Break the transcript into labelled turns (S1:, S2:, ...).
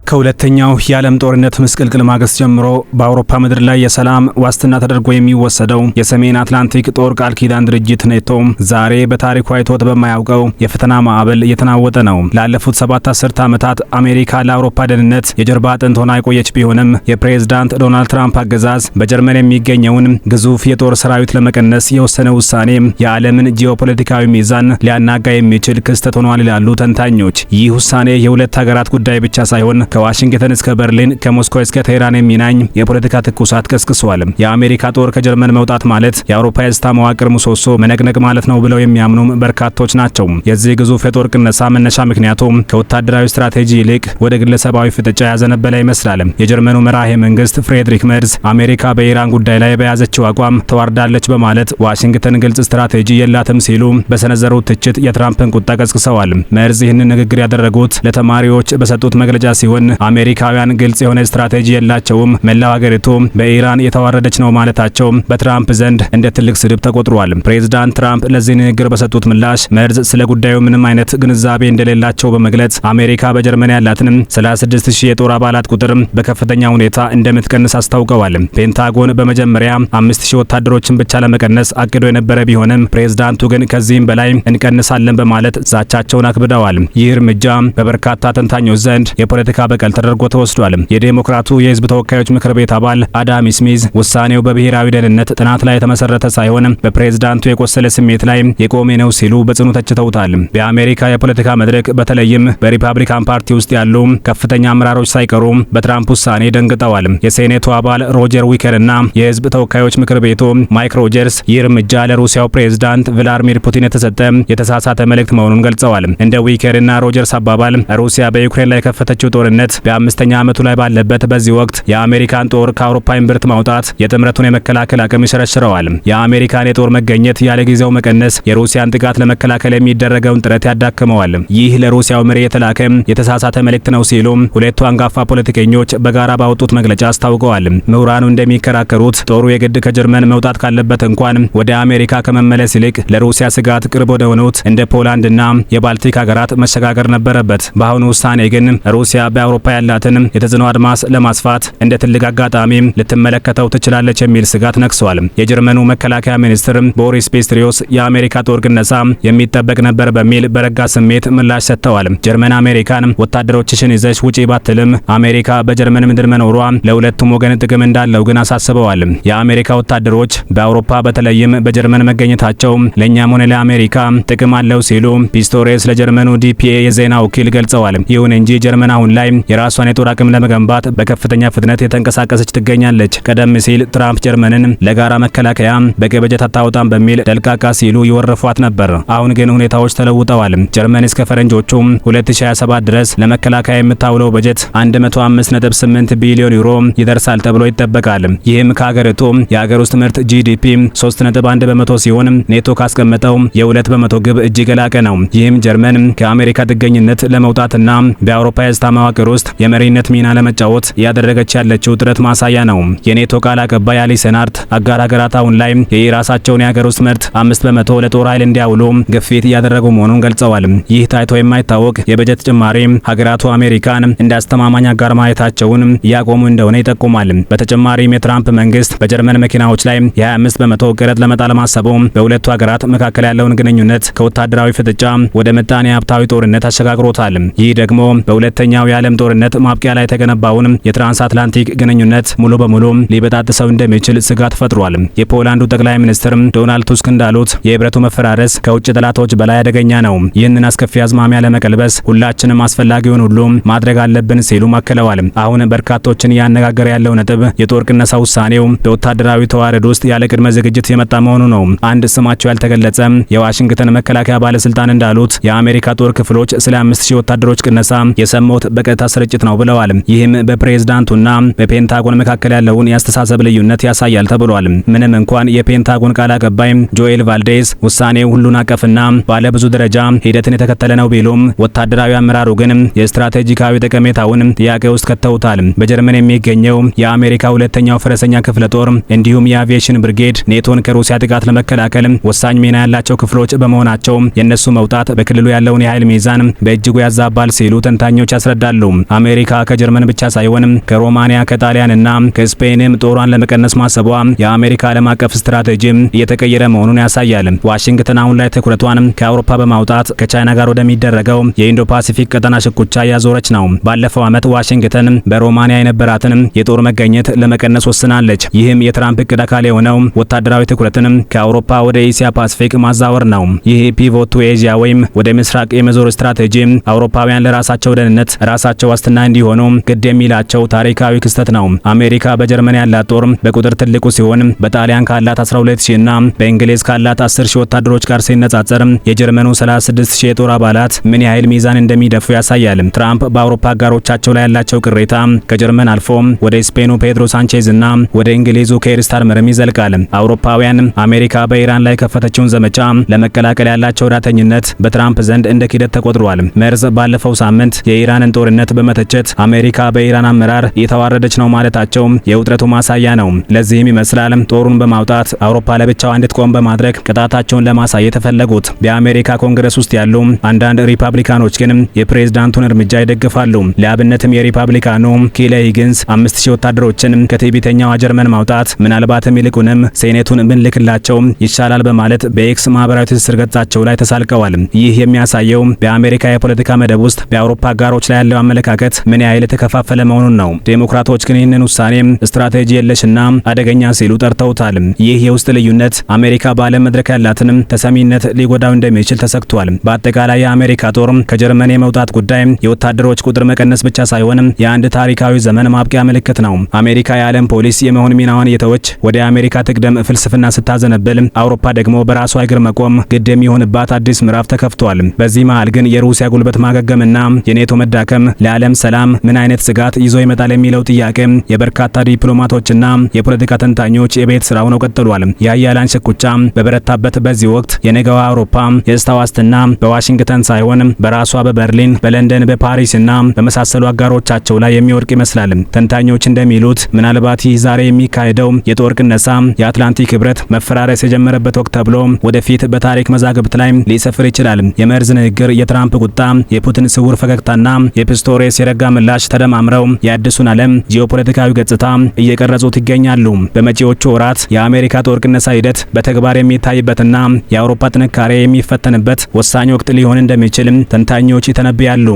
S1: ከሁለተኛው የዓለም ጦርነት ምስቅልቅል ማግስት ጀምሮ በአውሮፓ ምድር ላይ የሰላም ዋስትና ተደርጎ የሚወሰደው የሰሜን አትላንቲክ ጦር ቃል ኪዳን ድርጅት ኔቶ ዛሬ በታሪኩ አይቶት በማያውቀው የፈተና ማዕበል እየተናወጠ ነው። ላለፉት 7 አስርት ዓመታት አሜሪካ ለአውሮፓ ደህንነት የጀርባ አጥንት ሆና የቆየች ቢሆንም የፕሬዝዳንት ዶናልድ ትራምፕ አገዛዝ በጀርመን የሚገኘውን ግዙፍ የጦር ሰራዊት ለመቀነስ የወሰነ ውሳኔ የዓለምን ጂኦፖለቲካዊ ሚዛን ሊያናጋ የሚችል ክስተት ሆኗል ይላሉ ተንታኞች። ይህ ውሳኔ የሁለት ሀገራት ጉዳይ ብቻ ሳይሆን ከዋሽንግተን እስከ በርሊን ከሞስኮ እስከ ቴህራን የሚናኝ የፖለቲካ ትኩሳት ቀስቅሷል። የአሜሪካ ጦር ከጀርመን መውጣት ማለት የአውሮፓ የጸጥታ መዋቅር ምሰሶ መነቅነቅ ማለት ነው ብለው የሚያምኑም በርካቶች ናቸው። የዚህ ግዙፍ የጦር ቅነሳ መነሻ ምክንያቱ ከወታደራዊ ስትራቴጂ ይልቅ ወደ ግለሰባዊ ፍጥጫ ያዘነበለ ይመስላል። የጀርመኑ መራሄ መንግስት ፍሬድሪክ መርዝ አሜሪካ በኢራን ጉዳይ ላይ በያዘችው አቋም ተዋርዳለች በማለት ዋሽንግተን ግልጽ ስትራቴጂ የላትም ሲሉ በሰነዘሩት ትችት የትራምፕን ቁጣ ቀስቅሰዋል። መርዝ ይህንን ንግግር ያደረጉት ለተማሪዎች በሰጡት መግለጫ ሲሆን አሜሪካውያን ግልጽ የሆነ ስትራቴጂ የላቸውም፣ መላው ሀገሪቱ በኢራን የተዋረደች ነው ማለታቸው በትራምፕ ዘንድ እንደ ትልቅ ስድብ ተቆጥሯል። ፕሬዝዳንት ትራምፕ ለዚህ ንግግር በሰጡት ምላሽ መርዝ ስለ ጉዳዩ ምንም አይነት ግንዛቤ እንደሌላቸው በመግለጽ አሜሪካ በጀርመን ያላትን 36000 የጦር አባላት ቁጥር በከፍተኛ ሁኔታ እንደምትቀንስ አስታውቀዋል። ፔንታጎን በመጀመሪያ 5000 ወታደሮችን ብቻ ለመቀነስ አቅዶ የነበረ ቢሆንም ፕሬዝዳንቱ ግን ከዚህም በላይ እንቀንሳለን በማለት ዛቻቸውን አክብደዋል። ይህ እርምጃ በበርካታ ተንታኞች ዘንድ የፖለቲካ በቀል ተደርጎ ተወስዷል። የዴሞክራቱ የህዝብ ተወካዮች ምክር ቤት አባል አዳም ስሚዝ ውሳኔው በብሔራዊ ደህንነት ጥናት ላይ የተመሰረተ ሳይሆን በፕሬዝዳንቱ የቆሰለ ስሜት ላይ የቆመ ነው ሲሉ በጽኑ ተችተውታል። በአሜሪካ የፖለቲካ መድረክ በተለይም በሪፐብሊካን ፓርቲ ውስጥ ያሉ ከፍተኛ አመራሮች ሳይቀሩ በትራምፕ ውሳኔ ደንግጠዋል። የሴኔቱ አባል ሮጀር ዊከር እና የህዝብ ተወካዮች ምክር ቤቱ ማይክ ሮጀርስ ይህ እርምጃ ለሩሲያው ፕሬዝዳንት ቭላድሚር ፑቲን የተሳሳተ መልእክት መሆኑን ገልጸዋል። እንደ ዊከር እና ሮጀርስ አባባል ሩሲያ በዩክሬን ላይ ከፈተችው ጦርነት በ5ኛ ዓመቱ ላይ ባለበት በዚህ ወቅት የአሜሪካን ጦር ከአውሮፓ እምብርት ማውጣት የጥምረቱን የመከላከል አቅም ይሸረሽረዋል። የአሜሪካን የጦር መገኘት ያለ ጊዜው መቀነስ የሩሲያን ጥቃት ለመከላከል የሚደረገውን ጥረት ያዳክመዋል። ይህ ለሩሲያው መሪ የተላከ የተሳሳተ መልእክት ነው ሲሉ ሁለቱ አንጋፋ ፖለቲከኞች በጋራ ባወጡት መግለጫ አስታውቀዋል። ምሁራኑ እንደሚከራከሩት ጦሩ የግድ ከጀርመን መውጣት ካለበት እንኳን ወደ አሜሪካ ከመመለስ ይልቅ ለሩሲያ ስጋት ቅርብ ወደ ሆኑት እንደ ፖላንድና የባልቲክ ሀገራት መሸጋገር ነበረበት። በአሁኑ ውሳኔ ግን ሩሲያ በአውሮፓ ያላትን የተጽዕኖ አድማስ ለማስፋት እንደ ትልቅ አጋጣሚ ልትመለከተው ትችላለች የሚል ስጋት ነክሷል። የጀርመኑ መከላከያ ሚኒስትር ቦሪስ ፒስቶሪዮስ የአሜሪካ ጦር ቅነሳ የሚጠበቅ ነበር በሚል በረጋ ስሜት ምላሽ ሰጥተዋል። ጀርመን አሜሪካን ወታደሮችሽን ይዘሽ ውጪ ባትልም አሜሪካ በጀርመን ምድር መኖሯ ለሁለቱም ወገን ጥቅም እንዳለው ግን አሳስበዋል። የአሜሪካ ወታደሮች በአውሮፓ በተለይም በጀርመን መገኘታቸው ለእኛም ሆነ ለአሜሪካ ጥቅም አለው ሲሉ ፒስቶሪዮስ ለጀርመኑ ዲፒኤ የዜና ወኪል ገልጸዋል። ይሁን እንጂ ጀርመን አሁን ላይ የራሷን የጦር አቅም ለመገንባት በከፍተኛ ፍጥነት የተንቀሳቀሰች ትገኛለች። ቀደም ሲል ትራምፕ ጀርመንን ለጋራ መከላከያ በቂ በጀት አታወጣም በሚል ደልቃቃ ሲሉ ይወርፏት ነበር። አሁን ግን ሁኔታዎች ተለውጠዋል። ጀርመን እስከ ፈረንጆቹ 2027 ድረስ ለመከላከያ የምታውለው በጀት 105.8 ቢሊዮን ዩሮ ይደርሳል ተብሎ ይጠበቃል። ይህም ከሀገሪቱ የሀገር ውስጥ ምርት ጂዲፒ 3.1 በመቶ ሲሆን ኔቶ ካስቀመጠው የ2 በመቶ ግብ እጅግ የላቀ ነው። ይህም ጀርመን ከአሜሪካ ጥገኝነት ለመውጣትና በአውሮፓ የጸጥታ መዋቅር ውስጥ የመሪነት ሚና ለመጫወት ያደረገች ያለችው ጥረት ማሳያ ነው። የኔቶ ቃል አቀባይ አሊሰን አርት አጋር ሀገራት አሁን ላይ የራሳቸውን የሀገር ውስጥ ምርት 5 በመቶ ለጦር ኃይል እንዲያውሉ ግፊት እያደረጉ መሆኑን ገልጸዋል። ይህ ታይቶ የማይታወቅ የበጀት ጭማሪ ሀገራቱ አሜሪካን እንደ አስተማማኝ አጋር ማየታቸውን እያቆሙ እንደሆነ ይጠቁማል። በተጨማሪም የትራምፕ መንግስት በጀርመን መኪናዎች ላይ የ25 በመቶ ቀረጥ ለመጣል ማሰቡ በሁለቱ ሀገራት መካከል ያለውን ግንኙነት ከወታደራዊ ፍጥጫ ወደ ምጣኔ ሀብታዊ ጦርነት አሸጋግሮታል። ይህ ደግሞ በሁለተኛው የዓለም ጦርነት ማብቂያ ላይ የተገነባውን የትራንስአትላንቲክ ግንኙነት ሙሉ በሙሉ ሊበጣጥሰው እንደሚችል ስጋት ፈጥሯል። የፖላንዱ ጠቅላይ ሚኒስትር ዶናልድ ቱስክ እንዳሉት የህብረቱ መፈራረስ ከውጭ ጠላቶች በላይ አደገኛ ነው። ይህንን አስከፊ አዝማሚያ ለመቀልበስ ሁላችንም አስፈላጊውን ሁሉ ማድረግ አለብን ሲሉ አክለዋል። አሁን በርካቶችን እያነጋገረ ያለው ነጥብ የጦር ቅነሳ ውሳኔው በወታደራዊ ተዋረድ ውስጥ ያለ ቅድመ ዝግጅት የመጣ መሆኑ ነው። አንድ ስማቸው ያልተገለጸ የዋሽንግተን መከላከያ ባለስልጣን እንዳሉት የአሜሪካ ጦር ክፍሎች ስለ 5000 ወታደሮች ቅነሳ የሰሙት በቀጥታ ስርጭት ነው ብለዋል። ይህም በፕሬዝዳንቱና በፔንታጎን መካከል ያለውን የአስተሳሰብ ልዩነት ያሳያል ተብሏል። ምንም እንኳን የፔንታጎን ቃል አቀባይ ጆኤል ቫልዴዝ ውሳኔው ሁሉን አቀፍና ባለብዙ ደረጃ ሂደትን የተከተለ ነው ቢሉም ወታደራዊ አመራሩ ግን የስትራቴጂካዊ ጠቀሜታውን ጥያቄ ውስጥ ከተውታል። በጀርመን የሚገኘው የአሜሪካ ሁለተኛው ፈረሰኛ ክፍለ ጦር እንዲሁም የአቪዬሽን ብርጌድ ኔቶን ከሩሲያ ጥቃት ለመከላከል ወሳኝ ሚና ያላቸው ክፍሎች በመሆናቸው የነሱ መውጣት በክልሉ ያለውን የኃይል ሚዛን በእጅጉ ያዛባል ሲሉ ተንታኞች ያስረዳሉ። አሜሪካ ከጀርመን ብቻ ሳይሆን ከሮማኒያ ከጣሊያንና ከስፔንም ጦሯን ለመቀነስ ማሰቧ የአሜሪካ ዓለም አቀፍ ስትራቴጂ እየተቀየረ መሆኑን ያሳያል። ዋሽንግተን አሁን ላይ ትኩረቷን ከአውሮፓ በማውጣት ከቻይና ጋር ወደሚደረገው የኢንዶ ፓሲፊክ ቀጠና ሽኩቻ ያዞረች ነው። ባለፈው ዓመት ዋሽንግተን በሮማኒያ የነበራትን የጦር መገኘት ለመቀነስ ወስናለች። ይህም የትራምፕ እቅድ አካል የሆነው ወታደራዊ ትኩረትን ከአውሮፓ ወደ ኤሲያ ፓሲፊክ ማዛወር ነው። ይህ ፒቮት ቱ ኤዥያ ወይም ወደ ምስራቅ የመዞር ስትራቴጂ አውሮፓውያን ለራሳቸው ደህንነት ራሳቸው ዋስትና እንዲሆኑ ግድ የሚላቸው ታሪካዊ ክስተት ነው። አሜሪካ በጀርመን ያላት ጦር በቁጥር ትልቁ ሲሆን በጣሊያን ካላት 12000 እና በእንግሊዝ ካላት 10000 ወታደሮች ጋር ሲነጻጸር የጀርመኑ 36000 የጦር አባላት ምን ያህል ሚዛን እንደሚደፉ ያሳያል። ትራምፕ በአውሮፓ አጋሮቻቸው ላይ ያላቸው ቅሬታ ከጀርመን አልፎ ወደ ስፔኑ ፔድሮ ሳንቼዝ እና ወደ እንግሊዙ ኬር ስታርመርም ይዘልቃል። አውሮፓውያን አሜሪካ በኢራን ላይ ከፈተችውን ዘመቻ ለመቀላቀል ያላቸው ዳተኝነት በትራምፕ ዘንድ እንደ ኪደት ተቆጥሯል። መርዝ ባለፈው ሳምንት የኢራንን ጦርነት በመተቸት አሜሪካ በኢራን አመራር የተዋረደች ነው ማለታቸው የውጥረቱ ማሳያ ነው። ለዚህም ይመስላል ጦሩን በማውጣት አውሮፓ ለብቻዋ እንድትቆም በማድረግ ቅጣታቸውን ለማሳየት የተፈለጉት። በአሜሪካ ኮንግረስ ውስጥ ያሉ አንዳንድ ሪፐብሊካኖች ግን የፕሬዝዳንቱን እርምጃ ይደግፋሉ። ለአብነትም የሪፐብሊካኑ ኬሊ ሂግንስ 5000 ወታደሮችን ከትዕቢተኛዋ ጀርመን ማውጣት ምናልባትም ይልቁንም ሴኔቱን ብንልክላቸው ይሻላል በማለት በኤክስ ማህበራዊ ትስስር ገጻቸው ላይ ተሳልቀዋል። ይህ የሚያሳየው በአሜሪካ የፖለቲካ መደብ ውስጥ በአውሮፓ አጋሮች ላይ ያለው አመለካከት ምን ያህል የተከፋፈለ መሆኑን ነው። ዴሞክራቶች ግን ይህንን ውሳኔ ስትራቴጂ የለሽና አደገኛ ሲሉ ጠርተውታል። ይህ የውስጥ ልዩነት አሜሪካ በዓለም መድረክ ያላትን ተሰሚነት ሊጎዳው እንደሚችል ተሰግቷል። በአጠቃላይ የአሜሪካ ጦር ከጀርመን የመውጣት ጉዳይ የወታደሮች ቁጥር መቀነስ ብቻ ሳይሆን የአንድ ታሪካዊ ዘመን ማብቂያ ምልክት ነው። አሜሪካ የዓለም ፖሊስ የመሆን ሚናዋን የተወች ወደ አሜሪካ ትቅደም ፍልስፍና ስታዘነብል፣ አውሮፓ ደግሞ በራሷ እግር መቆም ግድ የሚሆንባት አዲስ ምዕራፍ ተከፍቷል። በዚህ መሃል ግን የሩሲያ ጉልበት ማገገምና የኔቶ መዳከም ለዓለም ሰላም ምን አይነት ስጋት ይዞ ይመጣል የሚለው ጥያቄ የበርካታ ዲፕሎማቶችና የፖለቲካ ተንታኞች የቤት ስራ ሆኖ ቀጥሏል። የሀያላን ሽኩቻ በበረታበት በዚህ ወቅት የነገዋ አውሮፓ የደስታ ዋስትና በዋሽንግተን ሳይሆን በራሷ በበርሊን፣ በለንደን፣ በፓሪስና በመሳሰሉ አጋሮቻቸው ላይ የሚወድቅ ይመስላል። ተንታኞች እንደሚሉት ምናልባት ይህ ዛሬ የሚካሄደው የጦር ቅነሳ የአትላንቲክ ህብረት መፈራረስ የጀመረበት ወቅት ተብሎ ወደፊት በታሪክ መዛግብት ላይ ሊሰፍር ይችላል። የመርዝ ንግግር፣ የትራምፕ ቁጣ፣ የፑቲን ስውር ፈገግታና የፒስቶሪየስ የረጋ ምላሽ ተደማምረው የአዲሱን ዓለም ጂኦፖለቲካዊ ገጽታ እየቀረጹት ይገኛሉ። በመጪዎቹ ወራት የአሜሪካ ጦር ቅነሳ ሂደት በተግባር የሚታይበትና የአውሮፓ ጥንካሬ የሚፈተንበት ወሳኝ ወቅት ሊሆን እንደሚችል ተንታኞች ይተነብያሉ።